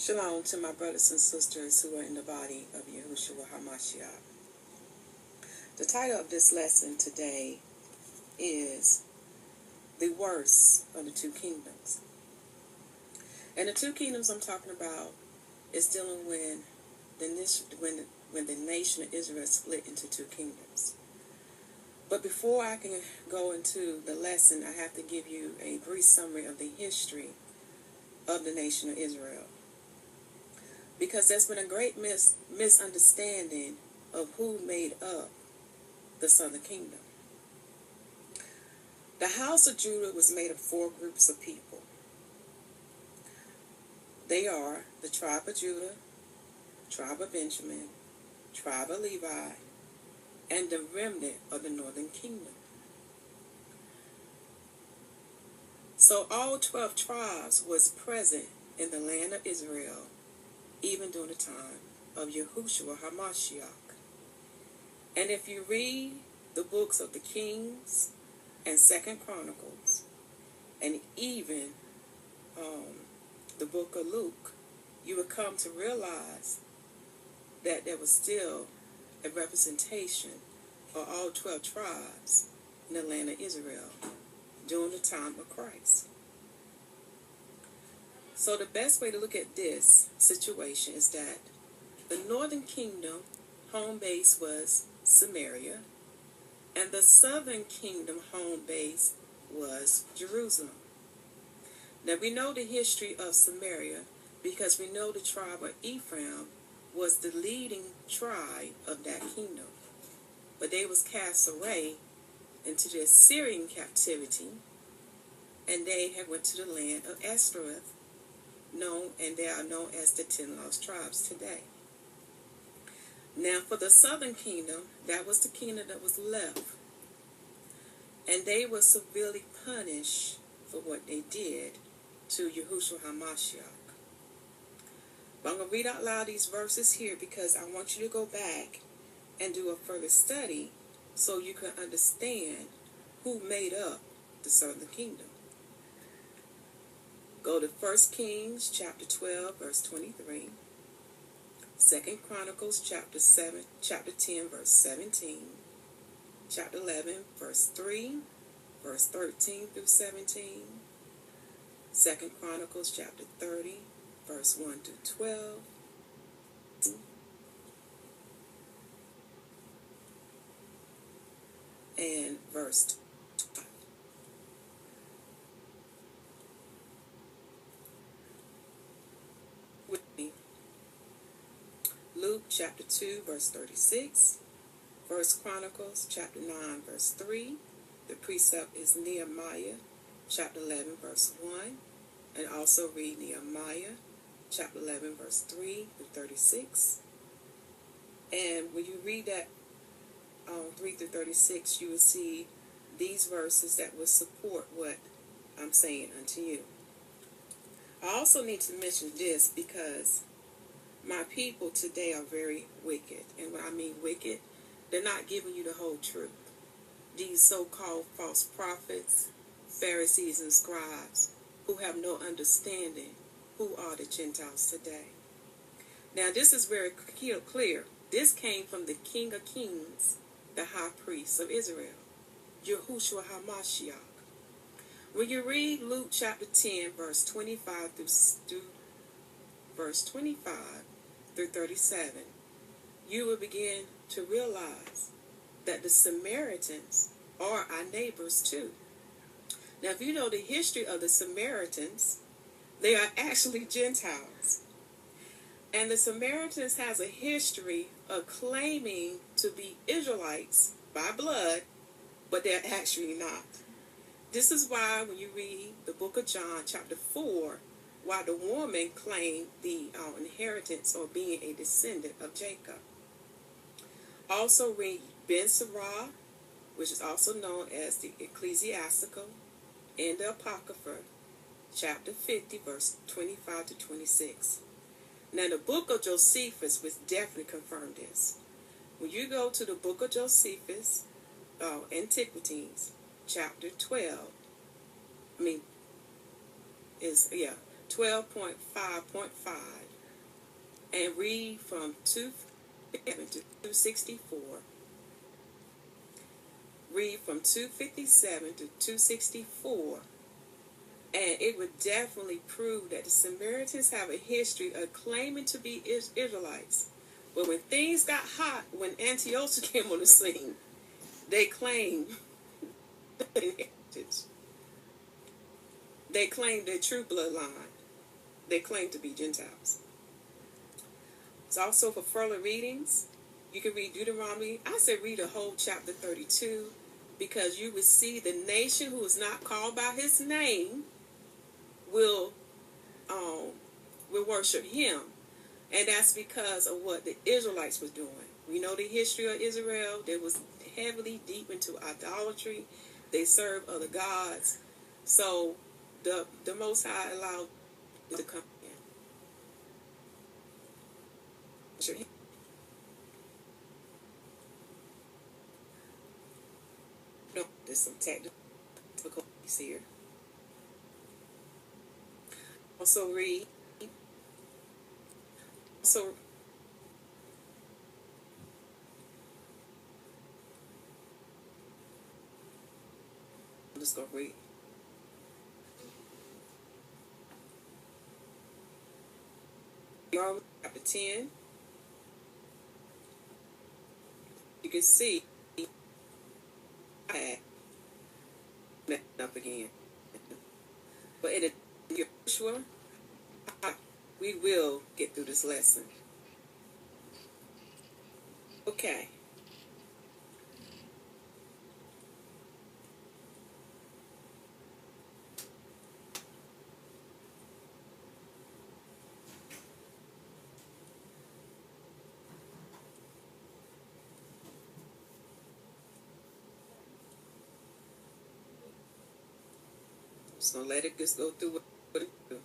Shalom to my brothers and sisters who are in the body of Yahushua HaMashyah. The title of this lesson today is The Worst of the Two Kingdoms. And the two kingdoms I'm talking about is dealing when the nation of Israel split into two kingdoms. But before I can go into the lesson, I have to give you a brief summary of the history of the nation of Israel. Because there's been a great misunderstanding of who made up the southern kingdom. The house of Judah was made of four groups of people. They are the tribe of Judah, tribe of Benjamin, tribe of Levi, and the remnant of the northern kingdom. So all 12 tribes was present in the land of Israel, even during the time of Yahushua HaMashyah. And if you read the books of the Kings and 2nd Chronicles, and even the book of Luke, you would come to realize that there was still a representation of all 12 tribes in the land of Israel during the time of Christ. So the best way to look at this situation is that the northern kingdom home base was Samaria, and the southern kingdom home base was Jerusalem. Now we know the history of Samaria because we know the tribe of Ephraim was the leading tribe of that kingdom. But they was cast away into the Assyrian captivity, and they had went to the land of Ashtoreth, and they are known as the 10 lost tribes today. Now for the southern kingdom, that was the kingdom that was left. And they were severely punished for what they did to Yahushua HaMashyah. But I'm going to read out loud these verses here because I want you to go back and do a further study so you can understand who made up the southern kingdom. Go to 1 Kings chapter 12, verse 23. 2nd Chronicles chapter 10, verse 17. Chapter 11, verse 3, verse 13 through 17. 2nd Chronicles chapter 30, verse 1 through 12. And verse 5. With me. Luke chapter 2, verse 36. 1 Chronicles chapter 9, verse 3. The precept is Nehemiah chapter 11, verse 1. And also read Nehemiah chapter 11, verse 3 through 36. And when you read that 3 through 36, you will see these verses that will support what I'm saying unto you. I also need to mention this because my people today are very wicked. And when I mean wicked, they're not giving you the whole truth. These so-called false prophets, Pharisees, and scribes who have no understanding who are the Gentiles today. Now this is very clear. This came from the King of Kings, the High Priest of Israel, Yahushua HaMashyah. When you read Luke chapter 10, verse 25 through verse 25 through 37, you will begin to realize that the Samaritans are our neighbors too. Now, if you know the history of the Samaritans, they are actually Gentiles. And the Samaritans has a history of claiming to be Israelites by blood, but they're actually not. This is why when you read the book of John, chapter 4, why the woman claimed the inheritance or being a descendant of Jacob. Also read Ben Sirah, which is also known as the Ecclesiastical, and the Apocrypha, chapter 50, verse 25 to 26. Now, the book of Josephus will definitely confirm this. When you go to the book of Josephus, Antiquities, chapter 12.5.5, and read from 257 to 264. Read from 257 to 264. And it would definitely prove that the Samaritans have a history of claiming to be Israelites. But when things got hot, when Antiochus came on the scene, they claimed inheritance. They claimed their true bloodline. They claimed to be Gentiles. It's also for further readings. You can read Deuteronomy. I said read the whole chapter 32, because you would see the nation who is not called by his name will worship him. And that's because of what the Israelites was doing. We know the history of Israel. They was heavily deep into idolatry. They served other gods. So the Most High allowed it to come in. Worship him. No, there's some technical difficulties here. Also read. So I'm just going to read. Chapter 10. You can see I messed up again. But in Yahushua, we will get through this lesson. Okay. So let it just go through what it do.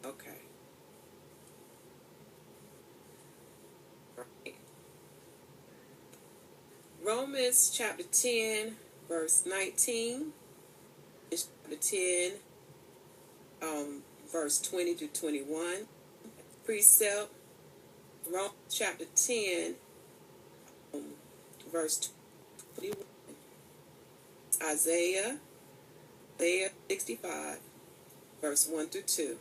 Okay. Right. Romans chapter 10, verse 19. Chapter 10, verse 20 to 21. Precept. Romans chapter 10, verse 21. Isaiah 65, verse 1 through 2.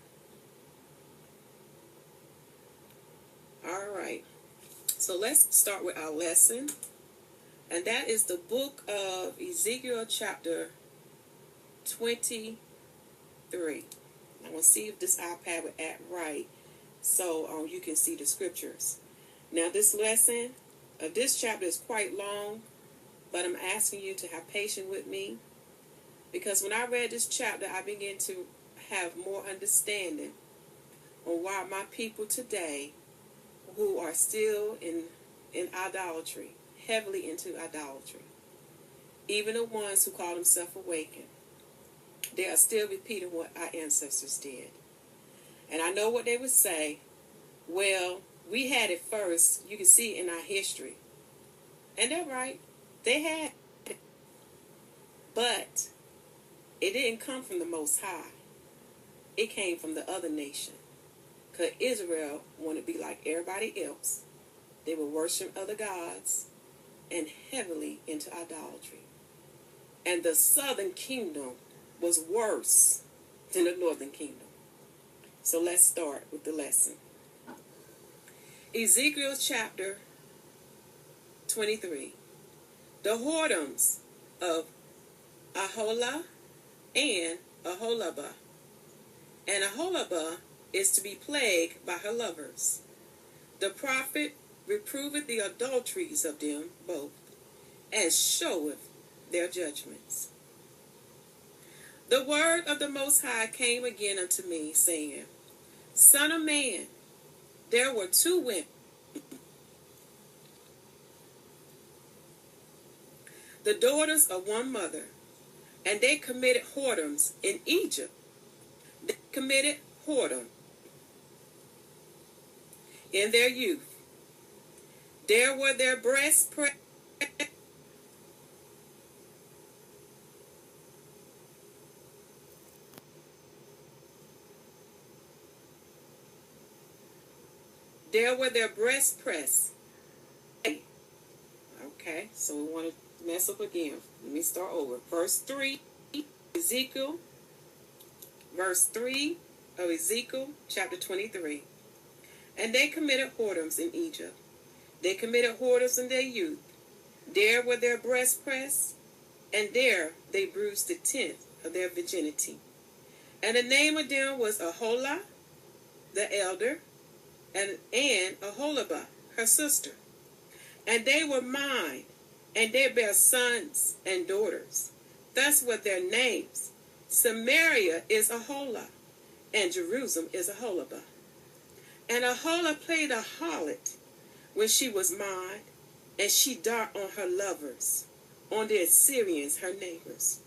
All right. So let's start with our lesson. And that is the book of Ezekiel chapter 23. I'm going to see if this iPad will act right so you can see the scriptures. Now this lesson of this chapter is quite long, but I'm asking you to have patience with me, because when I read this chapter, I began to have more understanding on why my people today, who are still in idolatry, heavily into idolatry, even the ones who call themselves awakened, they are still repeating what our ancestors did. And I know what they would say. Well, we had it first. You can see it in our history. And they're right. They had it. But it didn't come from the Most High. It came from the other nation. Because Israel wanted to be like everybody else. They would worship other gods and heavily into idolatry. And the southern kingdom was worse than the northern kingdom. So let's start with the lesson. Ezekiel chapter 23. The whoredoms of Aholah and Aholabah. And Aholabah is to be plagued by her lovers. The prophet reproveth the adulteries of them both, and showeth their judgments. The word of the Most High came again unto me, saying, Son of man, there were two women, the daughters of one mother, and they committed whoredoms in Egypt. They committed whoredom in their youth. There were their breasts There were their breasts pressed. Okay, so we want to mess up again. Let me start over. Verse 3, Ezekiel, verse 3 of Ezekiel, chapter 23. And they committed whoredoms in Egypt. They committed whoredoms in their youth. There were their breasts pressed, and there they bruised the tenth of their virginity. And the name of them was Aholah, the elder, and Aholibah, her sister. And they were mine, and they bare sons and daughters. Thus were their names. Samaria is Aholah, and Jerusalem is Aholibah. And Aholah played a harlot when she was mine, and she dart on her lovers, on the Assyrians her neighbors.